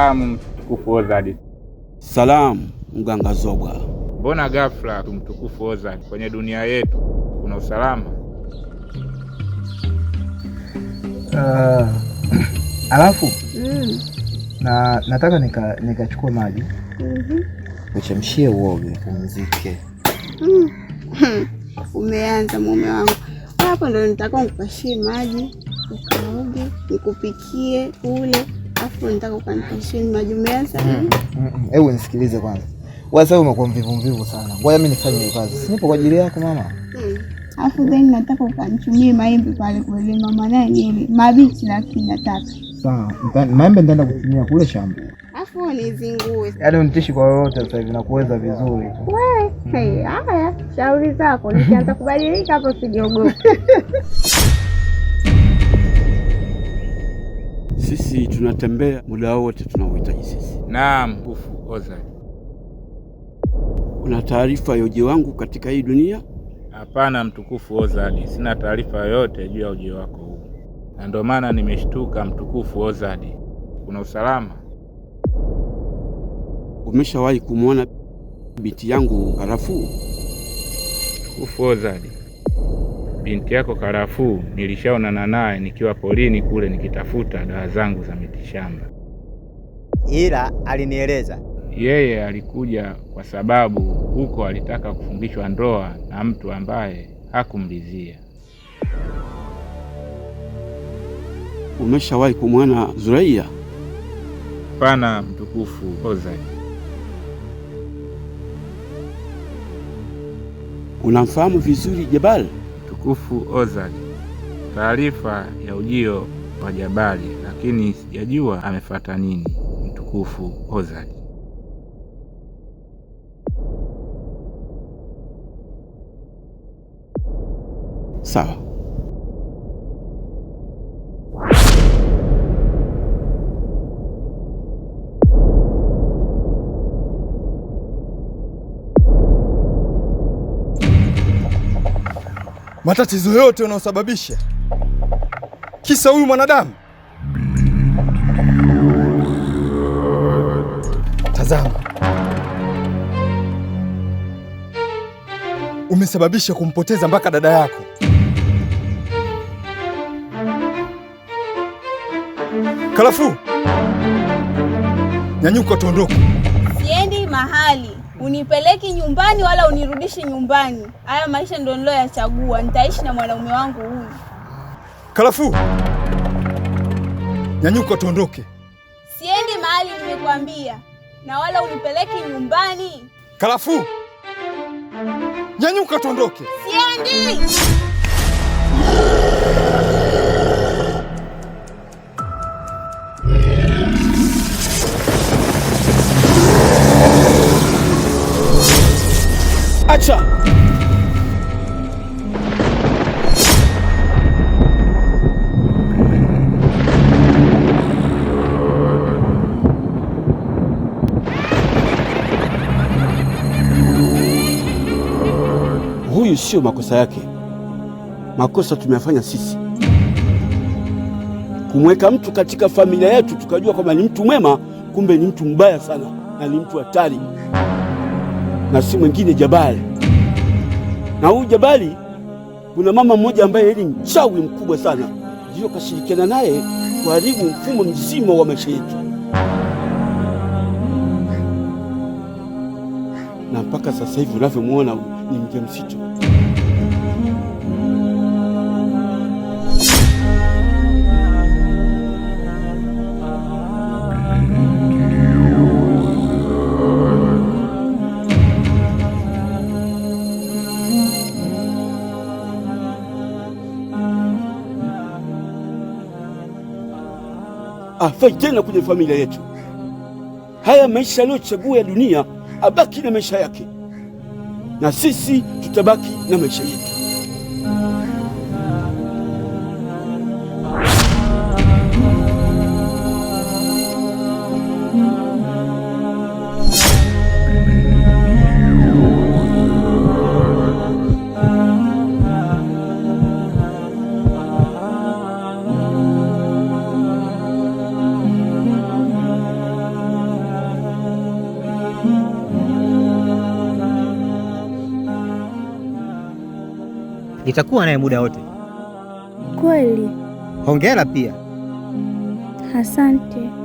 Salamu mtukufu Ozadi. Salamu mganga Zobwa. Mbona ghafla mtukufu Ozadi, kwenye dunia yetu kuna usalama? Alafu nataka nikachukua maji uchemshie uoge pumzike. Umeanza mume wangu hapo, ndo nitaka nikupashie maji ukaoge, nikupikie ule, afu nitaka ukanipashie maji. Umeanza? Hebu nisikilize kwanza. Wewe sasa umekuwa mvivu sana. Ngoja mimi nifanye kazi. Sinipo kwa ajili yako mama. Afu then nataka ukanichumie maembe pale kwa ile mama naye nini mabichi, lakini nataka. Sawa. Maembe nitaenda kutumia kule shamba. Afu nizingue. Yaani unitishi kwa lolote sasa hivi na kuweza vizuri. Wewe, haya, shauri zako. Nikianza kubadilika hapo sijogopa. Sisi tunatembea muda wote tunaohitaji sisi. Naam, mtukufu Ozadi. Una taarifa ya ujio wangu katika hii dunia? Hapana mtukufu Ozadi, sina taarifa yoyote juu ya ujio wako huu. Na ndio maana nimeshtuka mtukufu Ozadi. Kuna usalama? Umeshawahi kumwona binti yangu Karafuu? Mtukufu Ozadi, binti yako Karafuu nilishaonana naye nikiwa polini kule nikitafuta dawa zangu za mitishamba. Ila alinieleza yeye alikuja kwa sababu huko alitaka kufungishwa ndoa na mtu ambaye hakumridhia. Umeshawahi kumwona Zuraia? Hapana mtukufu Ozadi. Unamfahamu vizuri Jabal? Mtukufu Ozadi, taarifa ya ujio wa Jabali, lakini sijajua amefuata nini mtukufu Ozadi. Sawa. Matatizo yote yanayosababisha kisa huyu mwanadamu. Tazama, umesababisha kumpoteza mpaka dada yako. Karafuu, nyanyuka tuondoke. Siendi mahali. Unipeleki nyumbani wala unirudishi nyumbani. Haya maisha ndio niloyachagua. Nitaishi na mwanaume wangu huyu. Karafuu, nyanyuka tuondoke. Siendi mahali nimekwambia. Na wala unipeleki nyumbani. Karafuu, nyanyuka tuondoke. Siendi. Acha! Huyu sio makosa yake. Makosa tumeyafanya sisi. Kumweka mtu katika familia yetu tukajua kwamba ni mtu mwema, kumbe ni mtu mbaya sana na ni mtu hatari. Na si mwingine Jabali. Na huyu Jabali kuna mama mmoja ambaye ni mchawi mkubwa sana, ndio kashirikiana naye kuharibu mfumo mzima wa maisha yetu, na mpaka sasa hivi unavyomwona ni mjamzito. Afai tena kwenye familia yetu. Haya maisha aliyochagua ya dunia, abaki na maisha yake, na sisi tutabaki na maisha yetu. itakuwa naye muda wote. Kweli? Hongera pia. Asante.